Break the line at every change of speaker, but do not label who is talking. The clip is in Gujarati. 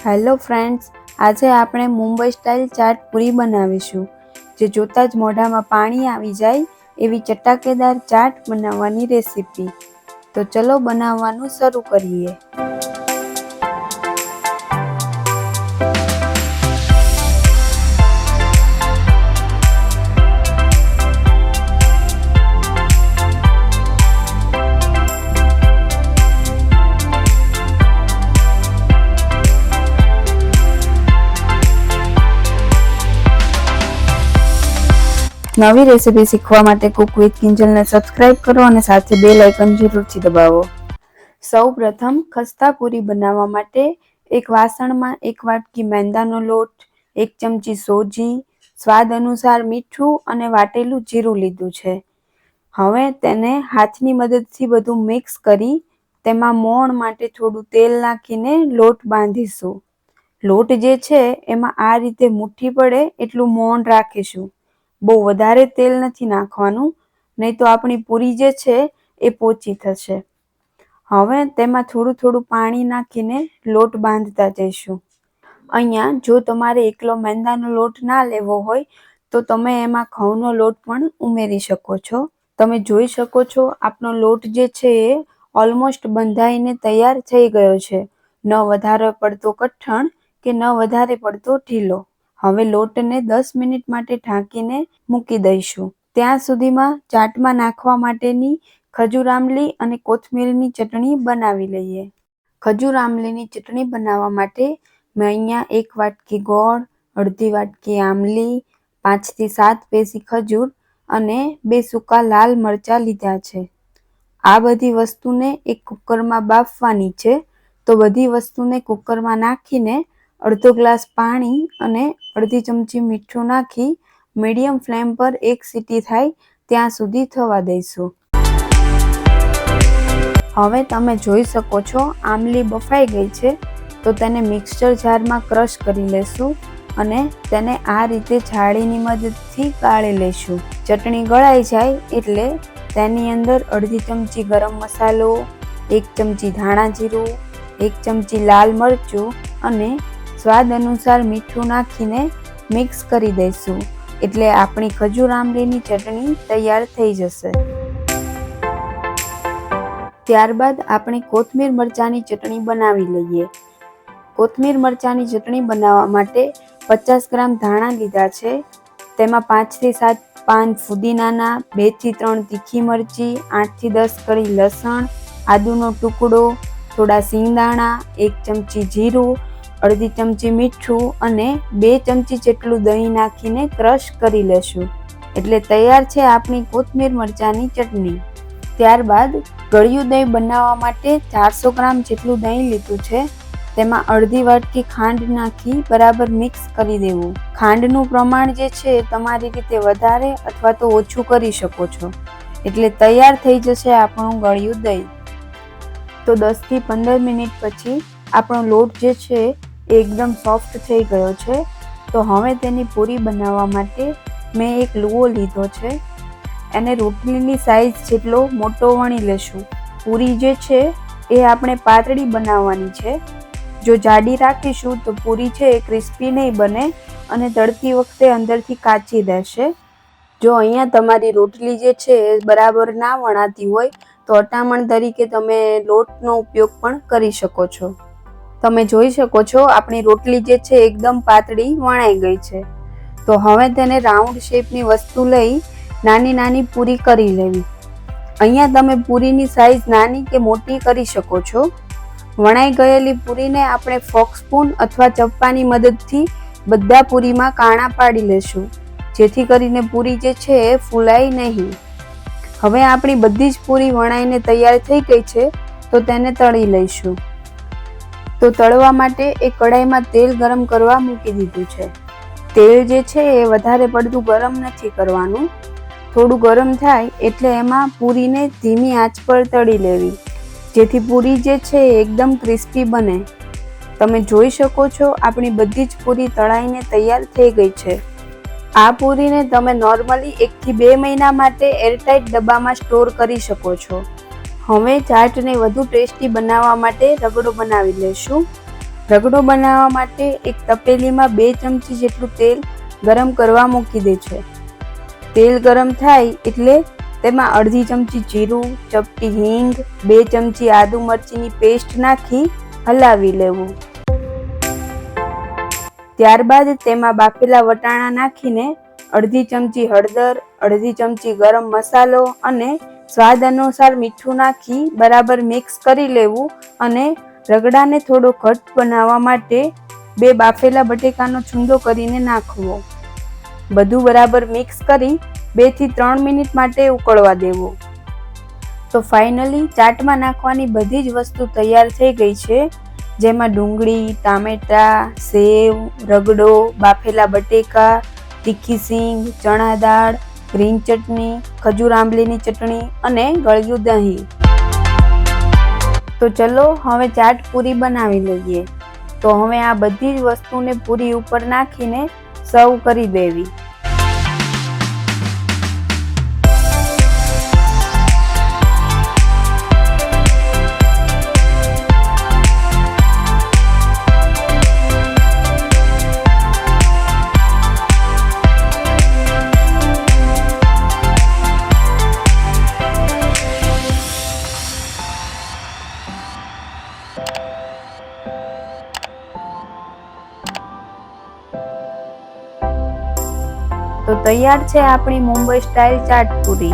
હેલો ફ્રેન્ડ્સ, આજે આપણે મુંબઈ સ્ટાઇલ ચાટ પૂરી બનાવીશું, જે જોતાં જ મોઢામાં પાણી આવી જાય એવી ચટાકેદાર ચાટ બનાવવાની રેસીપી। તો ચલો બનાવવાનું શરૂ કરીએ। નવી રેસીપી શીખવા માટે કુક વિથ કિંજલને સબસ્ક્રાઇબ કરો અને સાથે બેલ આઇકન જરૂરથી દબાવો। સૌપ્રથમ ખસ્તા પૂરી બનાવવા માટે એક વાસણમાં 1 વાટકી મેંદાનો લોટ, 1 ચમચી સોજી, સ્વાદ અનુસાર મીઠું અને વાટેલું જીરું લીધું છે। હવે તેને હાથની મદદથી બધું મિક્સ કરી તેમાં મોણ માટે થોડું તેલ નાખીને લોટ બાંધીશું। લોટ જે છે એમાં આ રીતે મુઠ્ઠી પડે એટલું મોણ રાખીશું। બહુ વધારે તેલ નથી નાખવાનું, નહીં તો આપણી પૂરી જે છે એ પોચી થશે। હવે તેમાં થોડું થોડું પાણી નાખીને લોટ બાંધતા જઈશું। અહીંયા જો તમારે એકલો મેંદાનો લોટ ના લેવો હોય તો તમે એમાં ઘઉંનો લોટ પણ ઉમેરી શકો છો। તમે જોઈ શકો છો આપણો લોટ જે છે એ ઓલમોસ્ટ બંધાઈને તૈયાર થઈ ગયો છે। ન વધારે પડતો કઠણ કે ન વધારે પડતો ઢીલો। હવે લોટને 10 મિનિટ માટે ઢાંકીને મૂકી દઈશું। ત્યાં સુધીમાં ચાટમાં નાખવા માટેની ખજૂર આમલી અને કોથમીરની ચટણી બનાવી લઈએ। ખજૂર આમલીની ચટણી બનાવવા માટે મેં અહીંયા 1 વાટકી ગોળ, અડધી વાટકી આમલી, 5 થી 7 પેસી ખજૂર અને 2 સૂકા લાલ મરચાં લીધા છે। આ બધી વસ્તુને એક કુકરમાં બાફવાની છે, તો બધી વસ્તુને કુકરમાં નાખીને અડધો ગ્લાસ પાણી અને અડધી ચમચી મીઠું નાખી મીડિયમ ફ્લેમ પર 1 સીટી થાય ત્યાં સુધી થવા દઈશું। હવે તમે જોઈ શકો છો આમલી બફાઈ ગઈ છે, તો તેને મિક્સર જારમાં ક્રશ કરી લેશું અને તેને આ રીતે છાણીની મદદથી ગાળી લેશું। ચટણી ગળાઈ જાય એટલે તેની અંદર અડધી ચમચી ગરમ મસાલો, 1 ચમચી ધાણા જીરું, 1 ચમચી લાલ મરચું અને સ્વાદ અનુસાર મીઠું નાખીને મિક્સ કરી દઈશું, એટલે આપણી ખજૂર આમલીની ચટણી તૈયાર થઈ જશે। ત્યારબાદ આપણે કોથમીર મરચાંની ચટણી બનાવી લઈએ। કોથમીર મરચાંની ચટણી બનાવવા માટે 50 ગ્રામ ધાણા લીધા છે, તેમાં 5 થી 7 પાન ફુદીનાના, 2 થી 3 તીખી મરચી, 8 થી 10 કળી લસણ, આદુનો ટુકડો, થોડા સિંગદાણા, 1 ચમચી જીરું, અડધી ચમચી મીઠું અને 2 ચમચી જેટલું દહીં નાખીને ક્રશ કરી લેશું, એટલે તૈયાર છે આપણી કોથમીર મરચાંની ચટણી। ત્યારબાદ ગળ્યું દહીં બનાવવા માટે 400 ગ્રામ જેટલું દહીં લીધું છે, તેમાં અડધી વાટકી ખાંડ નાખી બરાબર મિક્સ કરી દેવું। ખાંડનું પ્રમાણ જે છે તમારી રીતે વધારે અથવા તો ઓછું કરી શકો છો, એટલે તૈયાર થઈ જશે આપણું ગળ્યું દહીં। તો 10 થી 15 મિનિટ પછી આપણો લોટ જે છે એ એકદમ સોફ્ટ થઈ ગયો છે। તો હવે તેની પૂરી બનાવવા માટે મેં એક લુઓ લીધો છે, એને રોટલીની સાઈઝ જેટલો મોટો વણી લેશું। પૂરી જે છે એ આપણે પાતળી બનાવવાની છે, જો જાડી રાખીશું તો પૂરી છે એ ક્રિસ્પી નહીં બને અને તળતી વખતે અંદરથી કાચી રહેશે। જો અહીંયા તમારી રોટલી જે છે એ બરાબર ના વણાતી હોય તો અટામણ તરીકે તમે લોટનો ઉપયોગ પણ કરી શકો છો। તમે જોઈ શકો છો આપણી રોટલી જે છે એકદમ પાતળી વણાઈ ગઈ છે। તો હવે તેને રાઉન્ડ શેપની વસ્તુ લઈ નાની નાની પૂરી કરી લેવી। અહીંયા તમે પૂરીની સાઈઝ નાની કે મોટી કરી શકો છો। વણાઈ ગયેલી પૂરીને આપણે ફોક સ્પૂન અથવા ચપ્પાની મદદથી બધા પૂરીમાં કાણા પાડી લેશું, જેથી કરીને પૂરી જે છે એ ફૂલાય નહીં। હવે આપણી બધી જ પૂરી વણાઈને તૈયાર થઈ ગઈ છે, તો તેને તળી લઈશું। તો તળવા માટે એક કઢાઈમાં તેલ ગરમ કરવા મૂકી દીધું છે। તેલ જે છે એ વધારે પડતું ગરમ નથી કરવાનું, થોડું ગરમ થાય એટલે એમાં પૂરીને ધીમી આંચ પર તળી લેવી, જેથી પૂરી જે છે એ એકદમ ક્રિસ્પી બને। તમે જોઈ શકો છો આપણી બધી જ પૂરી તળાઈને તૈયાર થઈ ગઈ છે। આ પૂરીને તમે નોર્મલી 1 થી 2 મહિના માટે એરટાઇટ ડબ્બામાં સ્ટોર કરી શકો છો। હવે ચાટને વધુ ટેસ્ટી બનાવવા માટે રગડો બનાવી લેશું। રગડો બનાવવા માટે એક તપેલીમાં 2 ચમચી જેટલું તેલ ગરમ કરવા મૂકી દે છે. તેલ ગરમ થાય એટલે તેમાં અડધી ચમચી જીરું, ચપટી હિંગ, 2 ચમચી આદુ મરચીની પેસ્ટ નાખી હલાવી લેવું. ત્યારબાદ તેમાં બાફેલા વટાણા નાખીને અડધી ચમચી હળદર, અડધી ચમચી ગરમ મસાલો અને સ્વાદ અનુસાર મીઠું નાખી બરાબર મિક્સ કરી લેવું અને રગડાને થોડો ઘટ્ટ બનાવવા માટે 2 બાફેલા બટેકાનો છૂંદો કરીને નાખવો. બધું બરાબર મિક્સ કરી 2 થી 3 મિનિટ માટે ઉકળવા દેવો. તો ફાઇનલી ચાટમાં નાખવાની બધી જ વસ્તુ તૈયાર થઈ ગઈ છે, જેમાં ડુંગળી, ટામેટા, સેવ, રગડો, બાફેલા બટેકા, તીખી સિંગ, ચણા દાળ, ગ્રીન ચટણી, ખજૂર આંબલીની ચટણી અને ગળ્યું દહીં. તો ચલો હવે ચાટ પૂરી બનાવી લઈએ. તો હવે આ બધી જ વસ્તુને પૂરી ઉપર નાખીને સર્વ કરી દેવી. તો તૈયાર છે આપણી મુંબઈ સ્ટાઇલ ચાટ પૂરી.